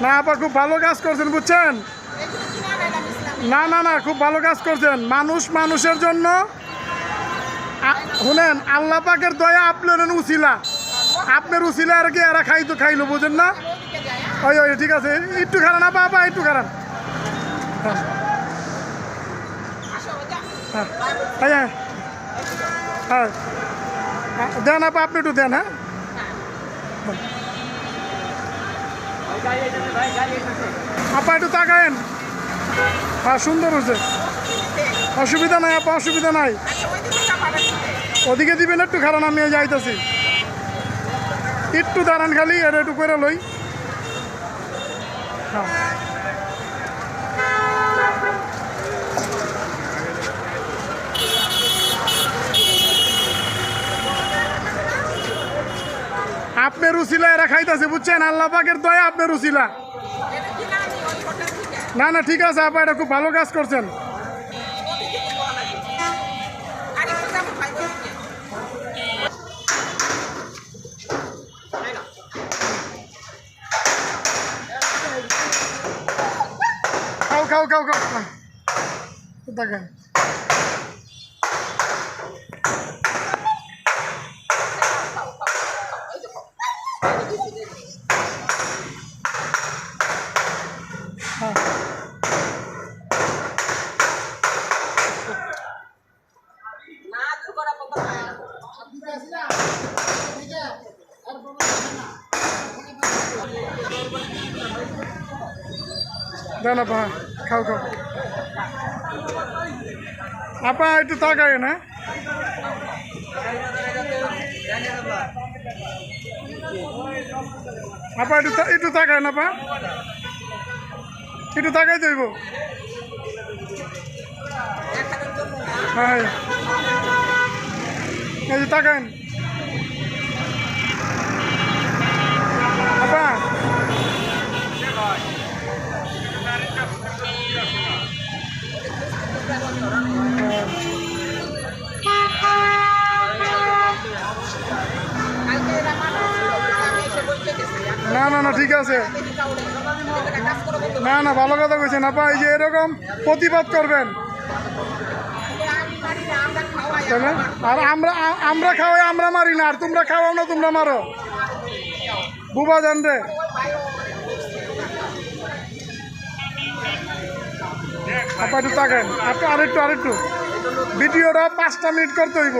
না আপা খুব ভালো কাজ করছেন বুঝছেন। না না না খুব ভালো কাজ করছেন। মানুষের জন্য শুনেন, আল্লাহ পাকের দয়া আপনার উছিলা, আপনার উছিলা আর কি এরা খাইলো বুঝেন না। ওই ওই ঠিক আছে, একটু খারান আপা, আপা একটু খারান। হ্যাঁ হ্যাঁ দেন আপা, আপনি একটু দেন। হ্যাঁ আপা একটু তাকায়েন। হ্যাঁ সুন্দর হয়েছে, অসুবিধা নাই আপা, অসুবিধা নাই। ওদিকে দিবেন একটু খারান, আমি যাইতেছি। একটু দাঁড়ান খালি, এটা একটু করে লই। হ্যাঁ আপনার উছিলা এরা খাইতেছে বুঝছেন, আল্লাহ পাকের দয়া আপনার উছিলা। না না ঠিক আছে আপা, এটা খুব ভালো কাজ করছেন। খাও খাও খাও খাও দেখেন। দেন আপা, খাও খাও আপা, একটু তাকায় না। আপা একটু তাকায় না আপা, একটু তাকাই দেব। হ্যাঁ এই যে তাকান আপা। না না না ঠিক আছে, না না ভালো কথা কইছেন আপা। এই যে এরকম প্রতিবাদ করবেন, আর আমরা খাওয়াই আমরা মারি না, আর তোমরা খাওয়াও না তোমরা মারো, বুবা জান রে। আপা একটু তাকেন, আপনি আরেকটু ভিডিওটা 5টা মিনিট করতে হইব।